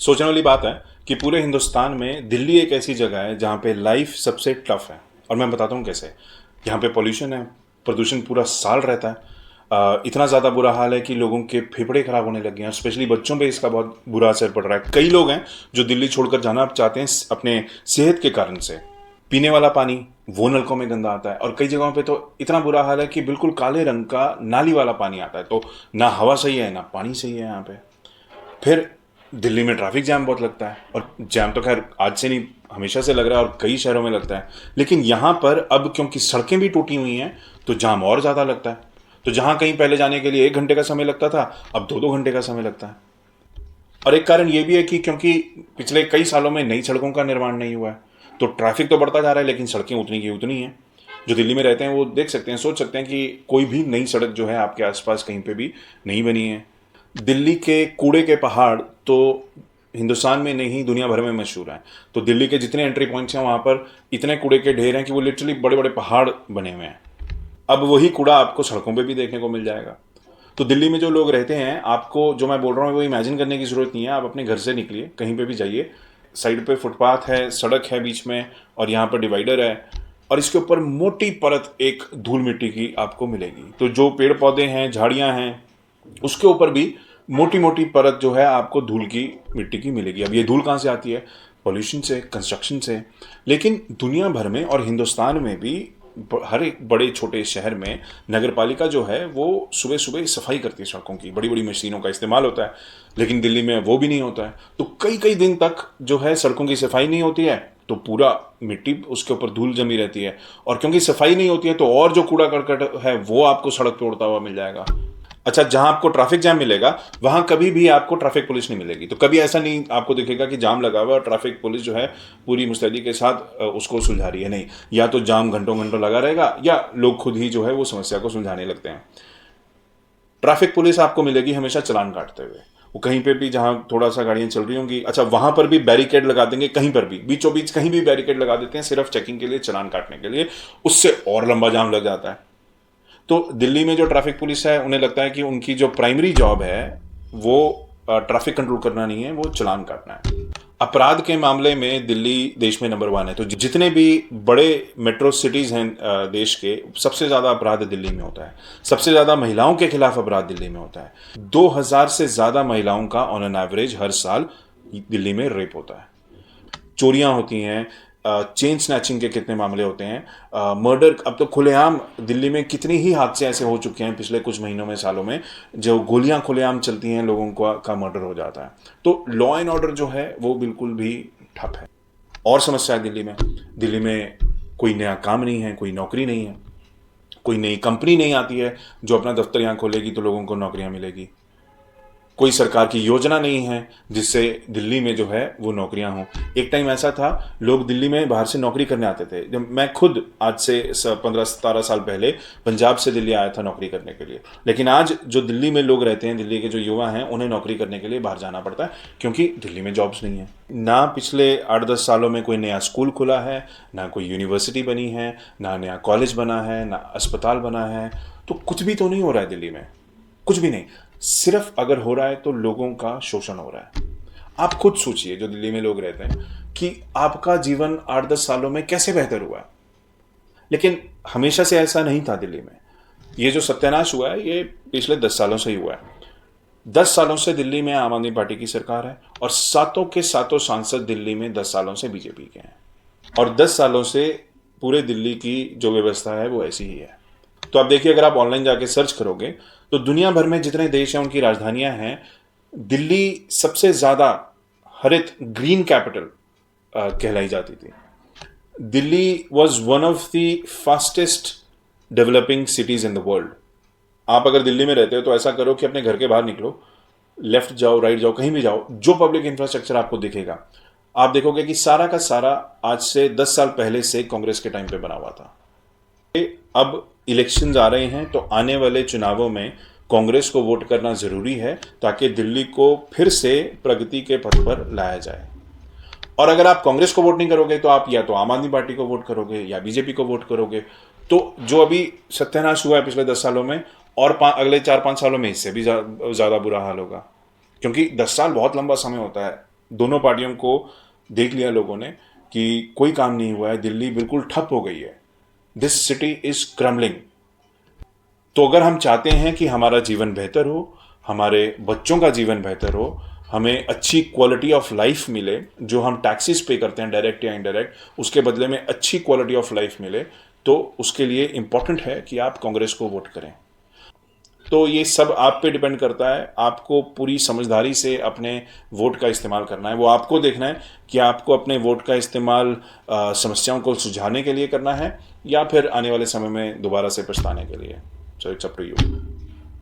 सोचने वाली बात है कि पूरे हिंदुस्तान में दिल्ली एक ऐसी जगह है जहाँ पे लाइफ सबसे टफ है। और मैं बताता हूँ कैसे। यहाँ पे पॉल्यूशन है, प्रदूषण पूरा साल रहता है। इतना ज़्यादा बुरा हाल है कि लोगों के फेफड़े खराब होने लग गए हैं, स्पेशली बच्चों पे इसका बहुत बुरा असर पड़ रहा है। कई लोग हैं जो दिल्ली छोड़कर जाना चाहते हैं अपने सेहत के कारण से। पीने वाला पानी वो नलकों में गंदा आता है, और कई जगहों पे तो इतना बुरा हाल है कि बिल्कुल काले रंग का नाली वाला पानी आता है। तो ना हवा सही है ना पानी सही है यहाँ पे। फिर दिल्ली में ट्रैफिक जैम बहुत लगता है, और जैम तो खैर आज से नहीं हमेशा से लग रहा है और कई शहरों में लगता है। लेकिन यहाँ पर अब क्योंकि सड़कें भी टूटी हुई हैं तो जाम और ज़्यादा लगता है। तो जहाँ कहीं पहले जाने के लिए 1 घंटे का समय लगता था, अब 2-2 घंटे का समय लगता है। और एक कारण ये भी है कि क्योंकि पिछले कई सालों में नई सड़कों का निर्माण नहीं हुआ है, तो ट्रैफिक तो बढ़ता जा रहा है लेकिन सड़कें उतनी की उतनी हैं। जो दिल्ली में रहते हैं वो देख सकते हैं, सोच सकते हैं कि कोई भी नई सड़क जो है आपके आसपास कहीं पे भी नहीं बनी है। दिल्ली के कूड़े के पहाड़ तो हिंदुस्तान में नहीं दुनिया भर में मशहूर हैं। तो दिल्ली के जितने एंट्री पॉइंट्स हैं वहाँ पर इतने कूड़े के ढेर हैं कि वो लिटरली बड़े बड़े पहाड़ बने हुए हैं। अब वही कूड़ा आपको सड़कों पे भी देखने को मिल जाएगा। तो दिल्ली में जो लोग रहते हैं, आपको जो मैं बोल रहा हूँ वो इमेजिन करने की ज़रूरत नहीं है। आप अपने घर से निकलिए, कहीं पे भी जाइए, साइड पे फुटपाथ है, सड़क है बीच में, और यहाँ पर डिवाइडर है, और इसके ऊपर मोटी परत एक धूल मिट्टी की आपको मिलेगी। तो जो पेड़ पौधे हैं, झाड़ियाँ हैं, उसके ऊपर भी मोटी मोटी परत जो है आपको धूल की मिट्टी की मिलेगी। अब ये धूल कहाँ से आती है? पॉल्यूशन से, कंस्ट्रक्शन से। लेकिन दुनिया भर में और हिंदुस्तान में भी हर एक बड़े छोटे शहर में नगर पालिका जो है वो सुबह सुबह सफाई करती है सड़कों की, बड़ी बड़ी मशीनों का इस्तेमाल होता है। लेकिन दिल्ली में वो भी नहीं होता है। तो कई कई दिन तक जो है सड़कों की सफाई नहीं होती है, तो पूरा मिट्टी उसके ऊपर धूल जमी रहती है। और क्योंकि सफाई नहीं होती है तो और जो कूड़ा करकट है वो आपको सड़क पे उड़ता हुआ मिल जाएगा। अच्छा, जहां आपको ट्रैफिक जाम मिलेगा वहां कभी भी आपको ट्रैफिक पुलिस नहीं मिलेगी। तो कभी ऐसा नहीं आपको दिखेगा कि जाम लगा हुआ है और ट्रैफिक पुलिस जो है पूरी मुस्तैदी के साथ उसको सुलझा रही है। नहीं, या तो जाम घंटों घंटों लगा रहेगा या लोग खुद ही जो है वो समस्या को सुलझाने लगते हैं। ट्रैफिक पुलिस आपको मिलेगी हमेशा चालान काटते हुए। वो कहीं पे भी जहां थोड़ा सा गाड़ियां चल रही होंगी, अच्छा वहां पर भी बैरिकेड लगा देंगे, कहीं पर भी बीचों बीच कहीं भी बैरिकेड लगा देते हैं सिर्फ चेकिंग के लिए, चालान काटने के लिए। उससे और लंबा जाम लग जाता है। तो दिल्ली में जो ट्रैफिक पुलिस है उन्हें लगता है कि उनकी जो प्राइमरी जॉब है वो ट्रैफिक कंट्रोल करना नहीं है, वो चालान काटना है। अपराध के मामले में दिल्ली देश में नंबर 1 है। तो जितने भी बड़े मेट्रो सिटीज हैं देश के, सबसे ज्यादा अपराध दिल्ली में होता है। सबसे ज्यादा महिलाओं के खिलाफ अपराध दिल्ली में होता है। 2000 से ज्यादा महिलाओं का ऑन एन एवरेज हर साल दिल्ली में रेप होता है। चोरियां होती हैं, चेन स्नैचिंग के कितने मामले होते हैं, मर्डर। अब तो खुलेआम दिल्ली में कितनी ही हादसे ऐसे हो चुके हैं पिछले कुछ महीनों में, सालों में, जो गोलियां खुलेआम चलती हैं, लोगों का मर्डर हो जाता है। तो लॉ एंड ऑर्डर जो है वो बिल्कुल भी ठप है। और समस्या है दिल्ली में कोई नया काम नहीं है, कोई नौकरी नहीं है, कोई नई कंपनी नहीं आती है जो अपना दफ्तर यहाँ खोलेगी तो लोगों को नौकरियां मिलेगी। कोई सरकार की योजना नहीं है जिससे दिल्ली में जो है वो नौकरियां हों। एक टाइम ऐसा था, लोग दिल्ली में बाहर से नौकरी करने आते थे। जब मैं खुद आज से 15-17 साल पहले पंजाब से दिल्ली आया था नौकरी करने के लिए। लेकिन आज जो दिल्ली में लोग रहते हैं, दिल्ली के जो युवा हैं, उन्हें नौकरी करने के लिए बाहर जाना पड़ता है क्योंकि दिल्ली में जॉब्स नहीं है। ना पिछले 8-10 सालों में कोई नया स्कूल खुला है, ना कोई यूनिवर्सिटी बनी है, ना नया कॉलेज बना है, ना अस्पताल बना है। तो कुछ भी तो नहीं हो रहा है दिल्ली में, कुछ भी नहीं। सिर्फ अगर हो रहा है तो लोगों का शोषण हो रहा है। आप खुद सोचिए जो दिल्ली में लोग रहते हैं कि आपका जीवन 8-10 सालों में कैसे बेहतर हुआ है। लेकिन हमेशा से ऐसा नहीं था दिल्ली में। ये जो सत्यानाश हुआ है ये पिछले 10 सालों से ही हुआ है। 10 सालों से दिल्ली में आम आदमी पार्टी की सरकार है और सातों के सातों सांसद दिल्ली में 10 सालों से बीजेपी के हैं। और 10 सालों से पूरे दिल्ली की जो व्यवस्था है वो ऐसी ही है। तो आप देखिए, अगर आप ऑनलाइन जाके सर्च करोगे तो दुनिया भर में जितने देश हैं उनकी राजधानियां हैं, दिल्ली सबसे ज्यादा हरित ग्रीन कैपिटल कहलाई जाती थी। Delhi was one of the fastest developing cities in the world. आप अगर दिल्ली में रहते हो तो ऐसा करो कि अपने घर के बाहर निकलो, लेफ्ट जाओ, राइट जाओ, कहीं भी जाओ, जो पब्लिक इंफ्रास्ट्रक्चर आपको दिखेगा, आप देखोगे कि सारा का सारा आज से 10 साल पहले से कांग्रेस के टाइम पे बना हुआ था। अब इलेक्शंस आ रहे हैं तो आने वाले चुनावों में कांग्रेस को वोट करना जरूरी है ताकि दिल्ली को फिर से प्रगति के पथ पर लाया जाए। और अगर आप कांग्रेस को वोट नहीं करोगे तो आप या तो आम आदमी पार्टी को वोट करोगे या बीजेपी को वोट करोगे। तो जो अभी सत्यानाश हुआ है पिछले 10 सालों में, और अगले 4-5 सालों में इससे भी ज्यादा बुरा हाल होगा। क्योंकि 10 साल बहुत लंबा समय होता है दोनों पार्टियों को देख लिया लोगों ने कि कोई काम नहीं हुआ है, दिल्ली बिल्कुल ठप हो गई है, दिस सिटी इज क्रम्बलिंग। तो अगर हम चाहते हैं कि हमारा जीवन बेहतर हो, हमारे बच्चों का जीवन बेहतर हो, हमें अच्छी क्वालिटी ऑफ लाइफ मिले, जो हम टैक्सेस पे करते हैं डायरेक्ट या इनडायरेक्ट, उसके बदले में अच्छी क्वालिटी ऑफ लाइफ मिले, तो उसके लिए इंपॉर्टेंट है कि आप कांग्रेस को वोट करें। तो ये सब आप पे डिपेंड करता है, आपको पूरी समझदारी से अपने वोट का इस्तेमाल करना है। वो आपको देखना है कि आपको अपने वोट का इस्तेमाल समस्याओं को सुलझाने के लिए करना है या फिर आने वाले समय में दोबारा से पछताने के लिए। So it's up to you.